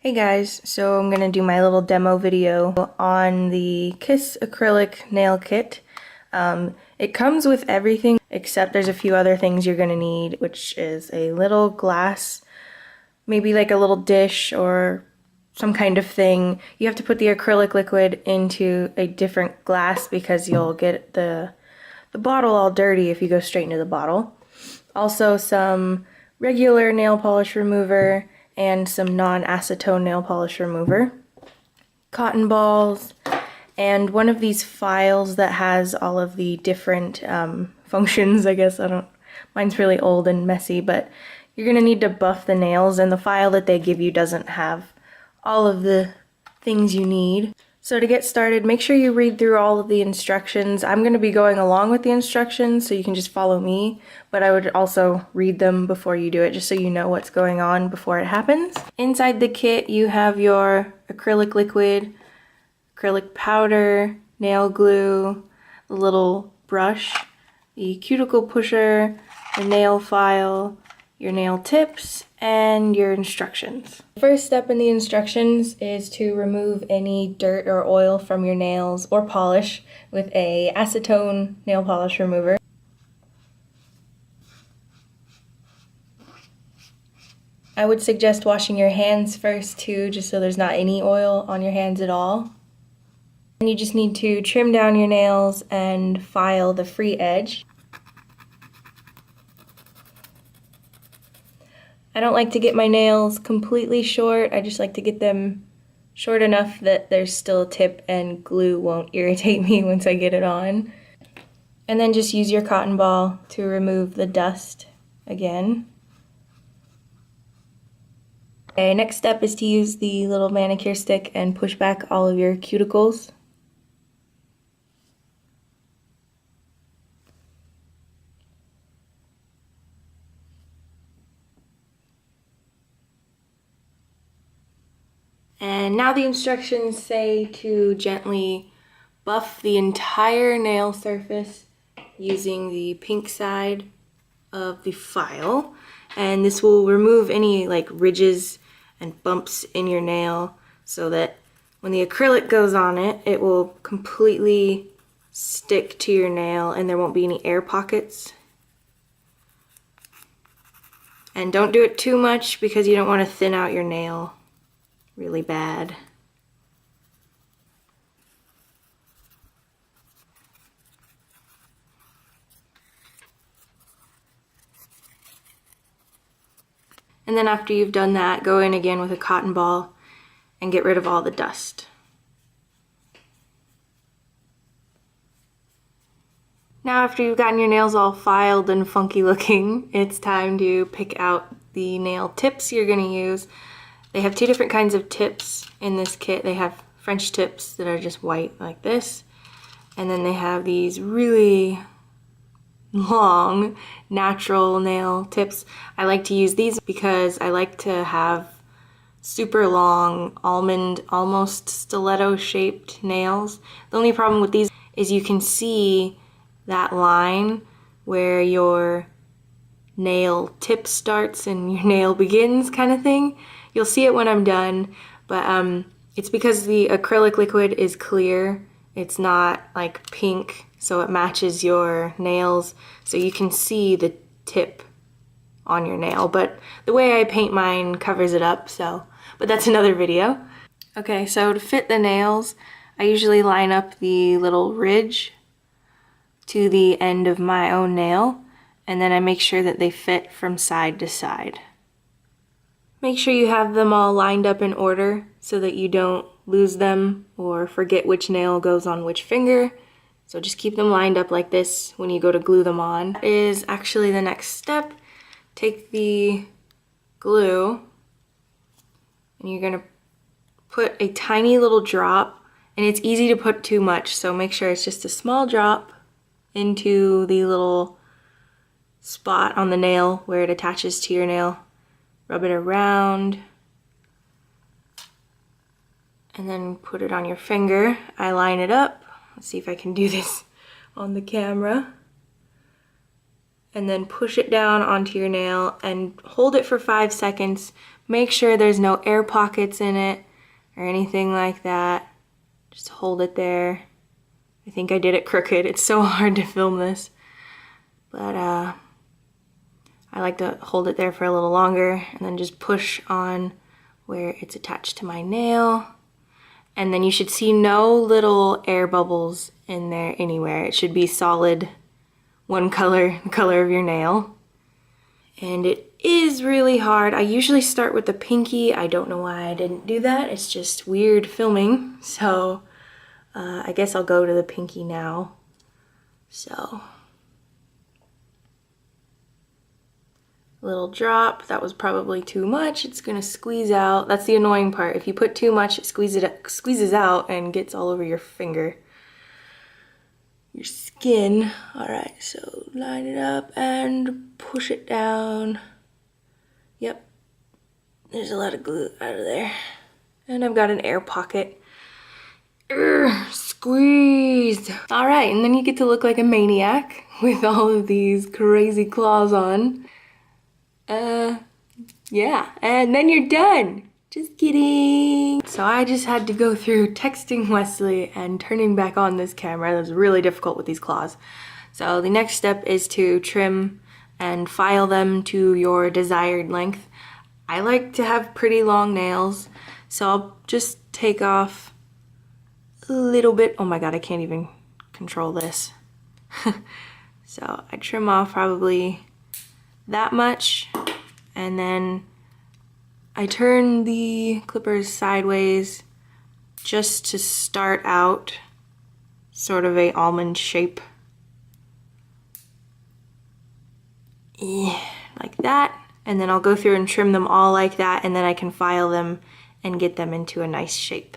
Hey guys, so I'm going to do my little demo video on the Kiss Acrylic Nail Kit. It comes with everything except there's a few other things you're going to need, which is a little glass, maybe like a little dish or some kind of thing. You have to put the acrylic liquid into a different glass because you'll get the bottle all dirty if you go straight into the bottle. Also some regular nail polish remover and some non-acetone nail polish remover, cotton balls, and one of these files that has all of the different functions, I guess. Mine's really old and messy, but you're gonna need to buff the nails, and the file that they give you doesn't have all of the things you need. So to get started, make sure you read through all of the instructions. I'm going to be going along with the instructions so you can just follow me, but I would also read them before you do it just so you know what's going on before it happens. Inside the kit you have your acrylic liquid, acrylic powder, nail glue, the little brush, the cuticle pusher, the nail file, your nail tips, and your instructions. The first step in the instructions is to remove any dirt or oil from your nails or polish with a acetone nail polish remover. I would suggest washing your hands first too, just so there's not any oil on your hands at all. And you just need to trim down your nails and file the free edge. I don't like to get my nails completely short. I just like to get them short enough that there's still a tip and glue won't irritate me once I get it on. And then just use your cotton ball to remove the dust again. Okay, next step is to use the little manicure stick and push back all of your cuticles. And now the instructions say to gently buff the entire nail surface using the pink side of the file. And this will remove any like ridges and bumps in your nail so that when the acrylic goes on it, it will completely stick to your nail and there won't be any air pockets. And don't do it too much because you don't want to thin out your nail really bad. And then after you've done that, go in again with a cotton ball and get rid of all the dust. Now after you've gotten your nails all filed and funky looking, it's time to pick out the nail tips you're going to use. They have two different kinds of tips in this kit. They have French tips that are just white like this, and then they have these really long natural nail tips. I like to use these because I like to have super long almond, almost stiletto shaped nails. The only problem with these is you can see that line where your nail tip starts and your nail begins kind of thing. You'll see it when I'm done, but it's because the acrylic liquid is clear. It's not like pink, so it matches your nails, so you can see the tip on your nail. But the way I paint mine covers it up, but that's another video. Okay, so to fit the nails, I usually line up the little ridge to the end of my own nail, and then I make sure that they fit from side to side. Make sure you have them all lined up in order so that you don't lose them or forget which nail goes on which finger. So just keep them lined up like this when you go to glue them on. Is actually the next step. Take the glue and you're gonna put a tiny little drop, and it's easy to put too much, so make sure it's just a small drop into the little spot on the nail where it attaches to your nail. Rub it around and then put it on your finger. I line it up. Let's see if I can do this on the camera. And then push it down onto your nail and hold it for 5 seconds. Make sure there's no air pockets in it or anything like that. Just hold it there. I think I did it crooked. It's so hard to film this. But I like to hold it there for a little longer and then just push on where it's attached to my nail. And then you should see no little air bubbles in there anywhere. It should be solid, one color, the color of your nail. And it is really hard. I usually start with the pinky. I don't know why I didn't do that. It's just weird filming. So I guess I'll go to the pinky now. So, little drop. That was probably too much. It's gonna squeeze out. That's the annoying part. If you put too much, it squeezes out and gets all over your finger, your skin. All right, so line it up and push it down. Yep, there's a lot of glue out of there. And I've got an air pocket. Squeeze. All right, and then you get to look like a maniac with all of these crazy claws on. Yeah, and then you're done. Just kidding. So I just had to go through texting Wesley and turning back on this camera. That was really difficult with these claws. So the next step is to trim and file them to your desired length. I like to have pretty long nails, so I'll just take off a little bit. Oh my god, I can't even control this. So I trim off probably that much, and then I turn the clippers sideways just to start out sort of a almond shape. Yeah, like that. And then I'll go through and trim them all like that, and then I can file them and get them into a nice shape.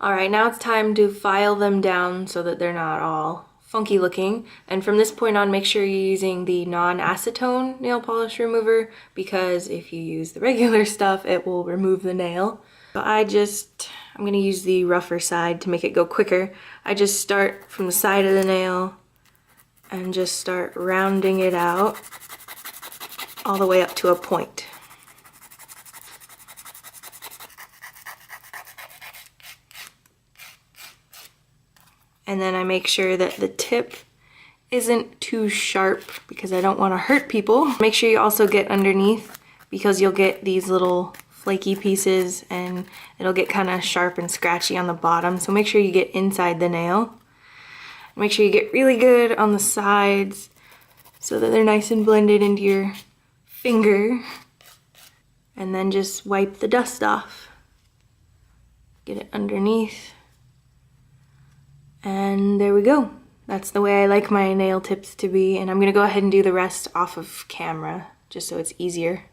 All right, now it's time to file them down so that they're not all funky looking. And from this point on, make sure you're using the non-acetone nail polish remover, because if you use the regular stuff, it will remove the nail. So I'm gonna use the rougher side to make it go quicker. I just start from the side of the nail and just start rounding it out all the way up to a point. And then I make sure that the tip isn't too sharp because I don't want to hurt people. Make sure you also get underneath, because you'll get these little flaky pieces and it'll get kind of sharp and scratchy on the bottom. So make sure you get inside the nail. Make sure you get really good on the sides so that they're nice and blended into your finger. And then just wipe the dust off. Get it underneath. And there we go. That's the way I like my nail tips to be, and I'm gonna go ahead and do the rest off of camera, just so it's easier.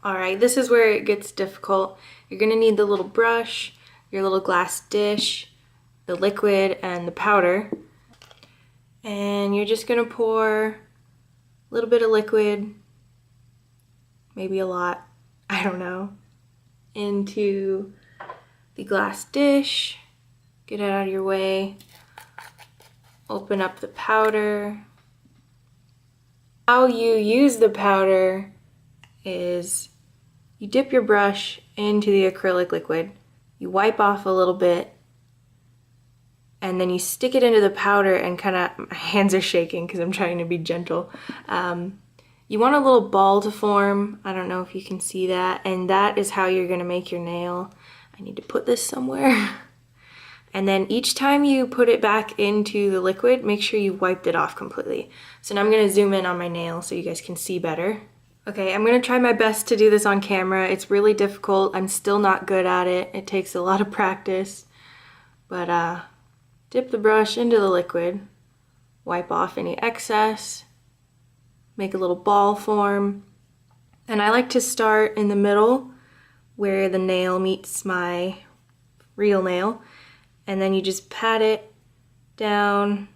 All right, this is where it gets difficult. You're gonna need the little brush, your little glass dish, the liquid, and the powder. And you're just gonna pour a little bit of liquid, maybe a lot, I don't know, into the glass dish. Get it out of your way. Open up the powder. How you use the powder is you dip your brush into the acrylic liquid, you wipe off a little bit, and then you stick it into the powder and kind of, my hands are shaking because I'm trying to be gentle. You want a little ball to form. I don't know if you can see that, and that is how you're gonna make your nail. I need to put this somewhere. And then each time you put it back into the liquid, make sure you wiped it off completely. So now I'm gonna zoom in on my nail so you guys can see better. Okay, I'm gonna try my best to do this on camera. It's really difficult. I'm still not good at it. It takes a lot of practice. But dip the brush into the liquid, wipe off any excess, make a little ball form. And I like to start in the middle where the nail meets my real nail. And then you just pat it down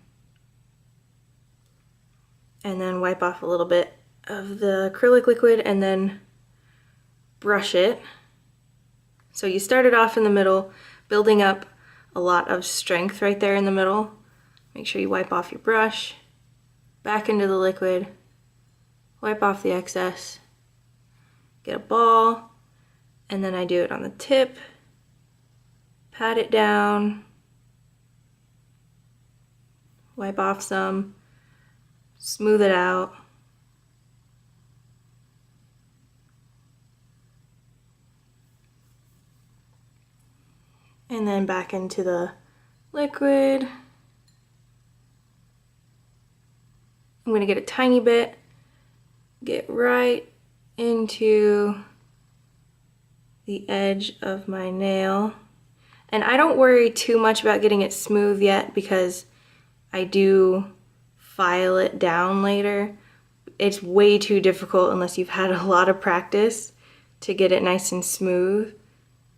and then wipe off a little bit of the acrylic liquid and then brush it So you started off in the middle, building up a lot of strength right there in the middle. Make sure you wipe off your brush, back into the liquid, wipe off the excess, get a ball, and then I do it on the tip, pat it down, wipe off some, smooth it out. And then back into the liquid. I'm gonna get a tiny bit, get right into the edge of my nail. And I don't worry too much about getting it smooth yet because I do file it down later. It's way too difficult unless you've had a lot of practice to get it nice and smooth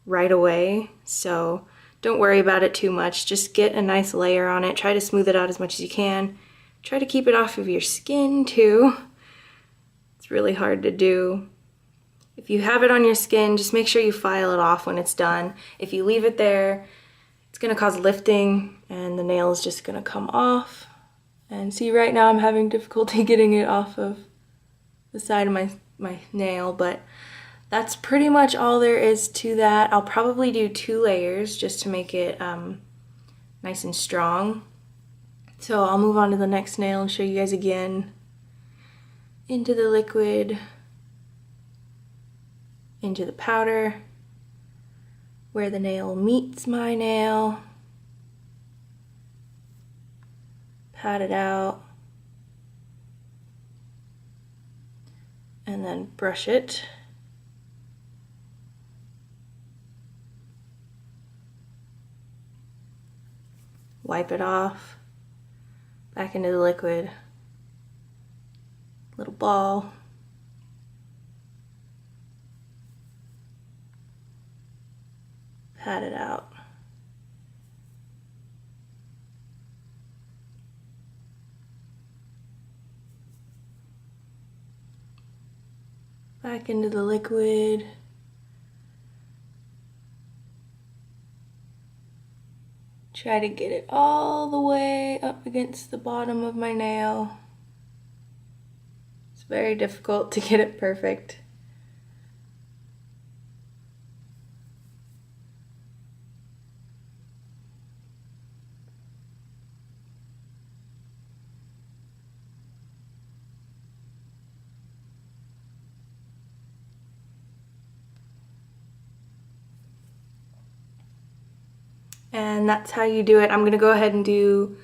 right away. So don't worry about it too much. Just get a nice layer on it. Try to smooth it out as much as you can. Try to keep it off of your skin too. It's really hard to do. If you have it on your skin, just make sure you file it off when it's done. If you leave it there, it's gonna cause lifting and the nail is just gonna come off. And see, right now I'm having difficulty getting it off of the side of my nail, but that's pretty much all there is to that. I'll probably do 2 layers just to make it nice and strong. So I'll move on to the next nail and show you guys again. Into the liquid, into the powder, where the nail meets my nail. Pat it out. And then brush it. Wipe it off. Back into the liquid. Little ball. Pat it out. Back into the liquid. Try to get it all the way up against the bottom of my nail. It's very difficult to get it perfect. And that's how you do it. I'm gonna go ahead and do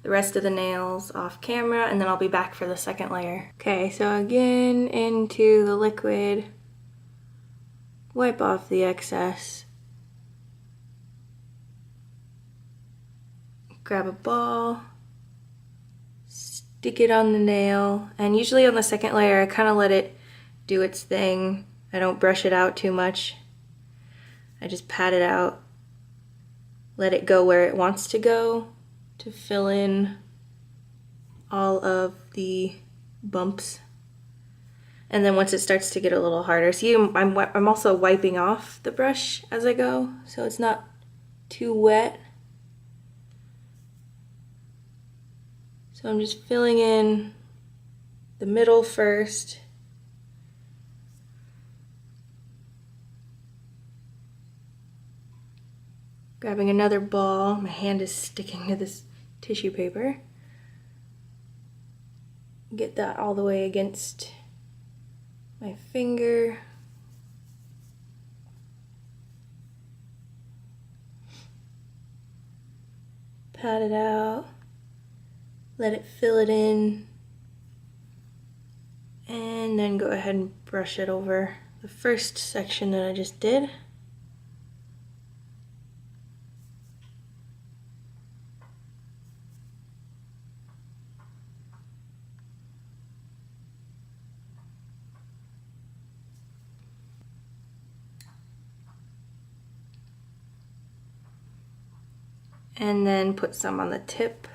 the rest of the nails off camera and then I'll be back for the second layer. Okay, so again into the liquid, wipe off the excess, grab a ball, stick it on the nail, and usually on the second layer I kind of let it do its thing. I don't brush it out too much. I just pat it out. Let it go where it wants to go to fill in all of the bumps. And then once it starts to get a little harder, see, I'm also wiping off the brush as I go, so it's not too wet. So I'm just filling in the middle first. Grabbing another ball, my hand is sticking to this tissue paper. Get that all the way against my finger. Pat it out. Let it fill it in. And then go ahead and brush it over the first section that I just did. And then put some on the tip.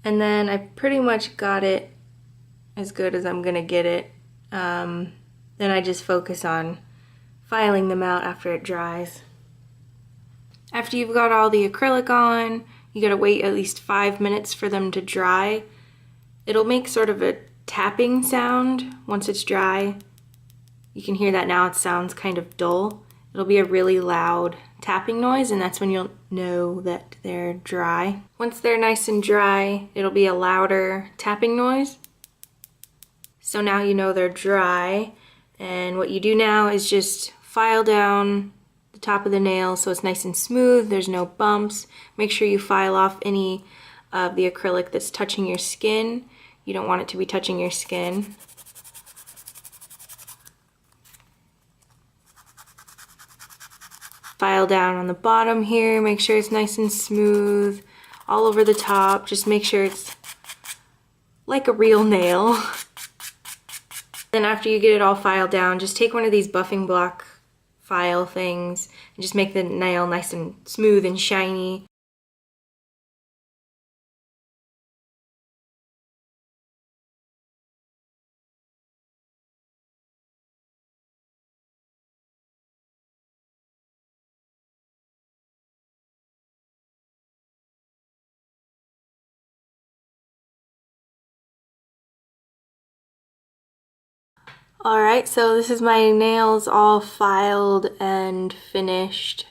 And then I pretty much got it as good as I'm gonna get it. Then I just focus on filing them out after it dries. After you've got all the acrylic on, you gotta wait at least 5 minutes for them to dry. It'll make sort of a tapping sound once it's dry. You can hear that now, it sounds kind of dull. It'll be a really loud tapping noise, and that's when you'll know that they're dry. Once they're nice and dry, it'll be a louder tapping noise. So now you know they're dry, and what you do now is just file down the top of the nail so it's nice and smooth, there's no bumps. Make sure you file off any of the acrylic that's touching your skin. You don't want it to be touching your skin. File down on the bottom here, make sure it's nice and smooth. All over the top, just make sure it's like a real nail. Then after you get it all filed down, just take one of these buffing block file things and just make the nail nice and smooth and shiny. Alright, so this is my nails all filed and finished.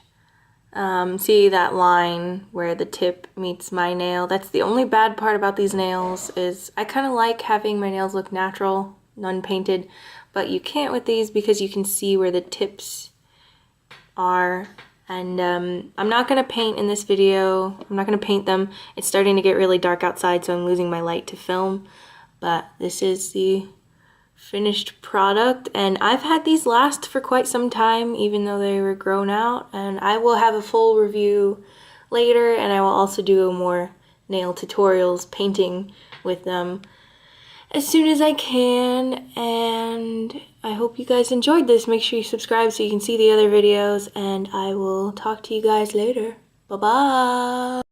See that line where the tip meets my nail? That's the only bad part about these nails, is I kind of like having my nails look natural, unpainted, but you can't with these because you can see where the tips are. And I'm not going to paint in this video. I'm not going to paint them. It's starting to get really dark outside, so I'm losing my light to film. But this is the finished product, and I've had these last for quite some time even though they were grown out, and I will have a full review later, and I will also do more nail tutorials painting with them as soon as I can. And I hope you guys enjoyed this. Make sure you subscribe so you can see the other videos, and I will talk to you guys later. Bye bye.